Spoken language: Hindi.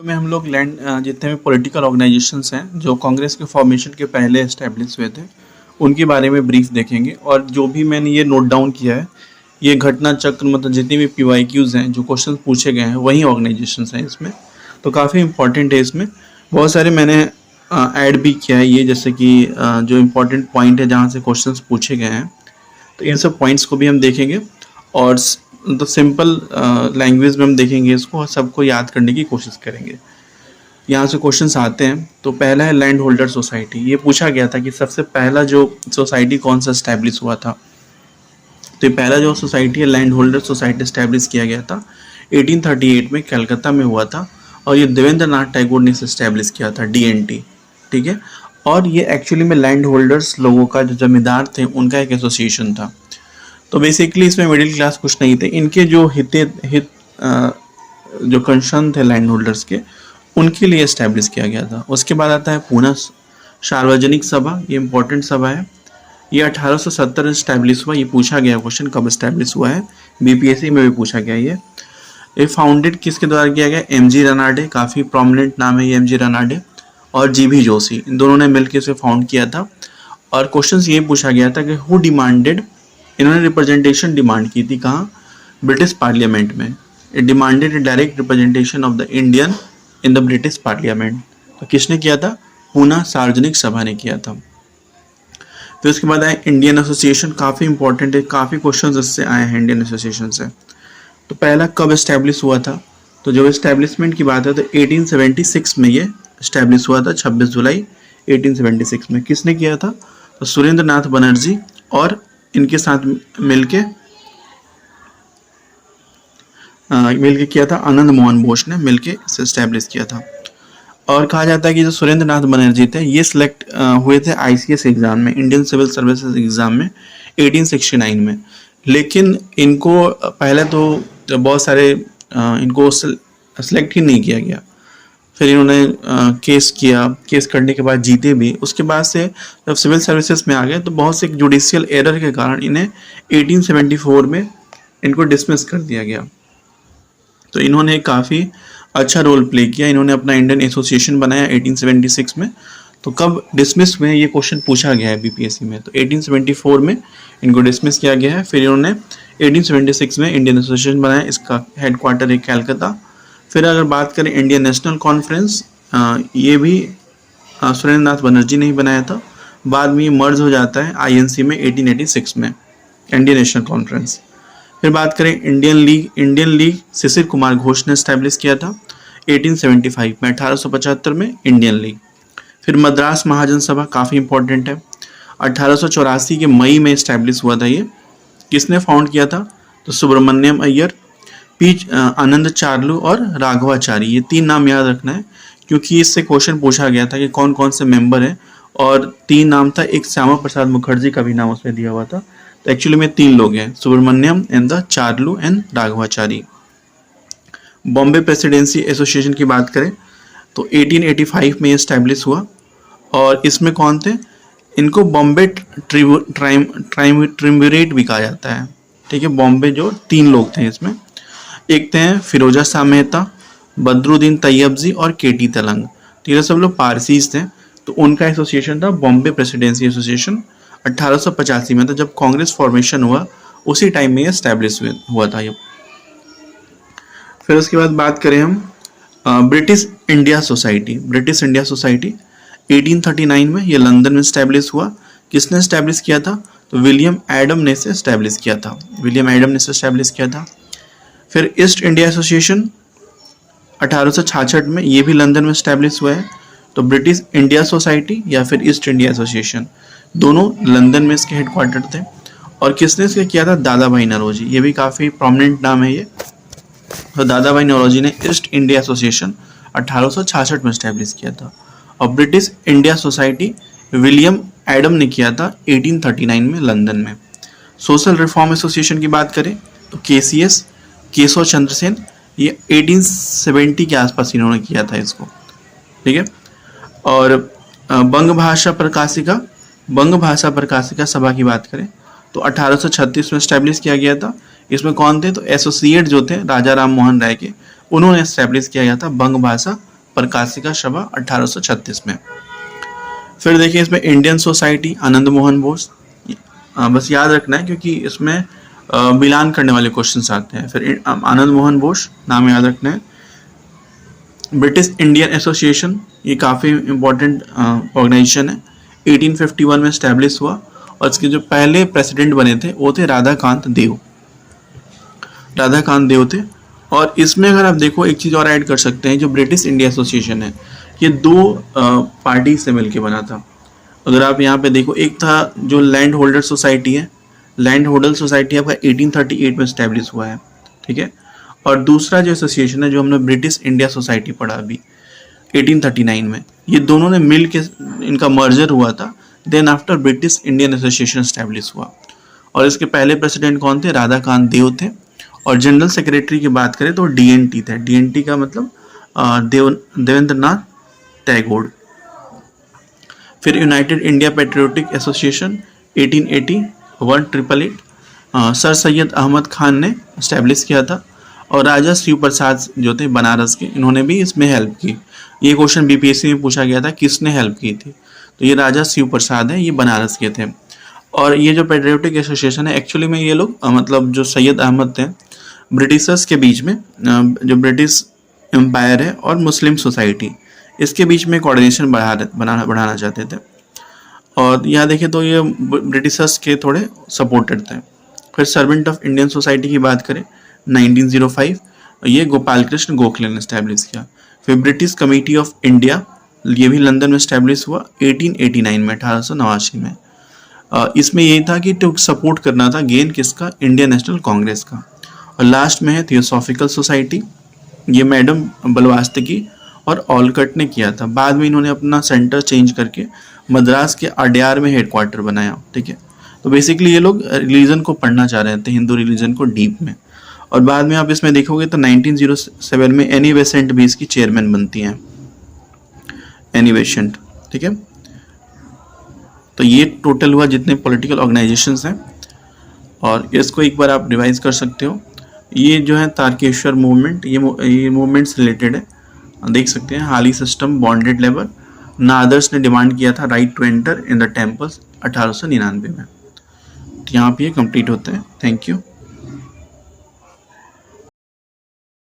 में हम लोग लैंड जितने भी पॉलिटिकल ऑर्गेनाइजेशंस हैं जो कांग्रेस के फॉर्मेशन के पहले एस्टेब्लिश हुए थे उनके बारे में ब्रीफ देखेंगे। और जो भी मैंने ये नोट डाउन किया है, ये घटना चक्र मतलब जितनी भी PYQs हैं, जो क्वेश्चन पूछे गए हैं, वही ऑर्गेनाइजेशंस हैं इसमें। तो काफ़ी इंपॉर्टेंट है। इसमें बहुत सारे मैंने ऐड भी किया है ये, जैसे कि जो इम्पोर्टेंट पॉइंट है जहाँ से क्वेश्चंस पूछे गए हैं, तो इन सब पॉइंट्स को भी हम देखेंगे और तो सिंपल लैंग्वेज में हम देखेंगे इसको और सबको याद करने की कोशिश करेंगे। यहाँ से क्वेश्चंस आते हैं। तो पहला है लैंड होल्डर सोसाइटी। ये पूछा गया था कि सबसे पहला जो सोसाइटी कौन सा इस्टेब्लिश हुआ था। तो ये पहला जो सोसाइटी है लैंड होल्डर सोसाइटी इस्टेब्लिश किया गया था 1838 में कलकत्ता में हुआ था, और ये देवेंद्र नाथ टैगोर ने इसे इस्टेब्लिश किया था, DNT। ठीक है। और ये एक्चुअली में लैंड होल्डर्स लोगों का, जो जमींदार थे, उनका एक एसोसिएशन था। तो बेसिकली इसमें मिडिल क्लास कुछ नहीं थे। इनके जो हित जो कंसर्न थे लैंड होल्डर्स के, उनके लिए इस्टेब्लिश किया गया था। उसके बाद आता है पूना सार्वजनिक सभा। ये इंपॉर्टेंट सभा है। ये 1870 इस्टेब्लिश हुआ। ये पूछा गया क्वेश्चन कब इस्टेब्लिश हुआ है, BPSC में भी पूछा गया। ये फाउंडेड किसके द्वारा किया गया? MG रनाडे। काफ़ी प्रोमिनेंट नाम है ये MG रनाडे और GB जोशी, इन दोनों ने मिलकर इसे फाउंड किया था। और क्वेश्चन ये पूछा गया था कि हु डिमांडेड, इन्होंने रिप्रेजेंटेशन डिमांड की थी कहाँ? ब्रिटिश पार्लियामेंट में। It demanded direct representation of the Indian in the British parliament. तो किसने किया था? पूना सार्वजनिक सभा ने किया था। फिर उसके बाद आए इंडियन एसोसिएशन। काफ़ी इंपॉर्टेंट है, काफ़ी क्वेश्चंस इससे आए हैं इंडियन एसोसिएशन से। तो पहला कब इस्टेब्लिश हुआ था? तो जब इस्टेब्लिशमेंट की बात है तो 1876 में ये इस्टेब्लिश हुआ था, 26 जुलाई 1876 में। किसने किया था? तो सुरेंद्र नाथ बनर्जी और इनके साथ मिलके किया था आनंद मोहन बोस ने मिलके इसे इस्टेब्लिश किया था। और कहा जाता है कि जो सुरेंद्र नाथ बनर्जी थे, ये सिलेक्ट हुए थे ICS एग्जाम में, इंडियन सिविल सर्विसेज एग्जाम में 1869 में। लेकिन इनको पहले तो बहुत सारे इनको सेलेक्ट ही नहीं किया गया। फिर इन्होंने केस किया, केस करने के बाद जीते भी। उसके बाद से जब सिविल सर्विसेज में आ गए तो बहुत से जुडिशियल एरर के कारण इन्हें 1874 में इनको डिसमिस कर दिया गया। तो इन्होंने काफ़ी अच्छा रोल प्ले किया। इन्होंने अपना इंडियन एसोसिएशन बनाया 1876 में। तो कब डिसमिस हुए ये क्वेश्चन पूछा गया है BPSC में। तो 1874 में इनको डिसमिस किया गया है। फिर इन्होंने 1876 में इंडियन एसोसिएशन बनाया। इसका हेडक्वार्टर है कलकत्ता। फिर अगर बात करें इंडियन नेशनल कॉन्फ्रेंस, ये भी सुरेंद्र नाथ बनर्जी ने ही बनाया था। बाद में ये मर्ज हो जाता है INC में 1886 में, इंडियन नेशनल कॉन्फ्रेंस। फिर बात करें इंडियन लीग शिशिर कुमार घोष ने इस्टेब्लिश किया था 1875 में। 1875 में इंडियन लीग। फिर मद्रास महाजन सभा, काफ़ी इंपॉर्टेंट है, 1884 के मई में इस्टेब्लिश हुआ था ये। किसने फाउंड किया था? तो सुब्रमण्यम अय्यर, आनंद चार्लू और राघवाचारी। ये 3 नाम याद रखना है क्योंकि इससे क्वेश्चन पूछा गया था कि कौन कौन से मेंबर हैं, और 3 नाम था। एक श्यामा प्रसाद मुखर्जी का भी नाम उसमें दिया हुआ था। तो एक्चुअली में 3 लोग हैं, Subramaniam and the Charlu and Raghavachari. Bombay presidency association की बात करें तो 1885 में ये इस्टेब्लिश हुआ। और इसमें कौन थे? इनको बॉम्बे ट्रिम्विरेट भी कहा जाता है। ठीक है। बॉम्बे जो 3 लोग थे इसमें, एक थे फिरोजा शाह मेहता, बदरुद्दीन तैयबजी और KT तलंग। तो ये सब लोग पारसीज थे। तो उनका एसोसिएशन था बॉम्बे प्रेसिडेंसी एसोसिएशन। 1885 में था जब कांग्रेस फॉर्मेशन हुआ, उसी टाइम में ये इस्टेब्लिश हुआ था ये। फिर उसके बाद बात करें हम British India society. British India society 1839 में ये लंदन में इस्टेब्लिश हुआ। किसने इस्टेब्लिश किया था? तो विलियम एडम ने इसे इस्टेब्लिश किया था। विलियम एडम ने इसे इस्टेब्लिश किया था। फिर ईस्ट इंडिया एसोसिएशन 1866 में, ये भी लंदन में इस्टेब्लिश हुआ है। तो ब्रिटिश इंडिया सोसाइटी या फिर ईस्ट इंडिया एसोसिएशन, दोनों लंदन में इसके हेडक्वार्टर थे। और किसने इसके किया था? दादा भाई नौरोजी। ये भी काफ़ी प्रोमिनेंट नाम है ये। तो दादा भाई नौरोजी ने ईस्ट इंडिया एसोसिएशन 1866 में इस्टेब्लिश किया था। और British India society William Adam ने किया था 1839 में लंदन में। सोशल रिफॉर्म एसोसिएशन की बात करें तो KCS, केशव चंद्र सेन, ये 1870 के आसपास इन्होंने किया था इसको। ठीक है। और बंग भाषा प्रकाशिका सभा की बात करें तो 1836 में इस्टेब्लिश किया गया था। इसमें कौन थे? तो एसोसिएट जो थे राजा राम मोहन राय के, उन्होंने इस्टेब्लिश किया गया था बंग भाषा प्रकाशिका सभा 1836 में। फिर देखिए इसमें इंडियन सोसाइटी आनंद मोहन बोस, बस याद रखना है क्योंकि इसमें मिलान करने वाले क्वेश्चंस आते हैं। फिर आनंद मोहन बोस नाम याद रखना है। ब्रिटिश इंडियन एसोसिएशन, ये काफ़ी इम्पोर्टेंट ऑर्गेनाइजेशन है, 1851 में स्टैब्लिश हुआ और इसके जो पहले प्रेसिडेंट बने थे वो थे राधाकांत देव थे। और इसमें अगर आप देखो एक चीज़ और ऐड कर सकते हैं, जो ब्रिटिश इंडिया एसोसिएशन है ये दो पार्टी से मिलके बना था। अगर आप यहाँ पे देखो, एक था जो लैंड होल्डर सोसाइटी है, लैंड होल्डर सोसाइटी आपका 1838 में स्टैब्लिश हुआ है, ठीक है। और दूसरा जो एसोसिएशन है जो हमने ब्रिटिश इंडिया सोसाइटी पढ़ा अभी 1839 में, ये दोनों ने मिल के इनका मर्जर हुआ था। Then after British Indian association establish हुआ और इसके पहले प्रेसिडेंट कौन थे? राधाकांत देव थे। और जनरल सेक्रेटरी की बात करें तो डीएनटी थे। डीएनटी का मतलब देवेंद्र नाथ टैगोर। फिर United India patriotic association 1888 sir Syed Ahmad Khan ने इस्टेब्लिश किया था। और राजा शिव प्रसाद जो थे बनारस के, इन्होंने भी इसमें हेल्प की। ये क्वेश्चन बीपीएससी में पूछा गया था किसने हेल्प की थी, तो ये राजा शिव प्रसाद है, ये बनारस के थे। और ये जो पेट्रियोटिक एसोसिएशन है एक्चुअली में ये लोग मतलब जो सैयद अहमद थे, ब्रिटिशर्स के बीच में जो ब्रिटिश एम्पायर है और मुस्लिम सोसाइटी, इसके बीच में कोऑर्डिनेशन बढ़ाना चाहते थे। और यहाँ देखें तो ये ब्रिटिशर्स के थोड़े सपोर्टेड थे। फिर सर्वेंट ऑफ इंडियन सोसाइटी की बात करें 1905, ये गोपाल कृष्ण गोखले ने स्टैब्लिश किया। फिर ब्रिटिश कमेटी ऑफ इंडिया, ये भी लंदन में स्टैब्लिश हुआ 1889 में, 1889 में। इसमें यही था कि टू सपोर्ट करना था गेन किसका? इंडियन नेशनल कांग्रेस का। और लास्ट में है थियोसॉफिकल सोसाइटी, ये मैडम ब्लवात्स्की और ऑलकट ने किया था। बाद में इन्होंने अपना सेंटर चेंज करके मद्रास के अड्यार में हेडक्वार्टर बनाया, ठीक है। तो बेसिकली ये लोग रिलीजन को पढ़ना चाह रहे थे, हिंदू रिलीजन को डीप में। और बाद में आप इसमें देखोगे तो 1907 में एनी बेसेंट भी इसकी चेयरमैन बनती हैं, एनी बेसेंट, ठीक है। तो ये टोटल हुआ जितने पॉलिटिकल ऑर्गेनाइजेशंस हैं, और इसको एक बार आप रिवाइज कर सकते हो। ये जो है तारकेश्वर मूवमेंट, ये मूवमेंट्स रिलेटेड है, देख सकते हैं। हाली सिस्टम, बॉन्डेड लेबर, नादर्स ने डिमांड किया था right to enter in the temples 1899 में। तो यहाँ पे ये कंप्लीट होता है। Thank you.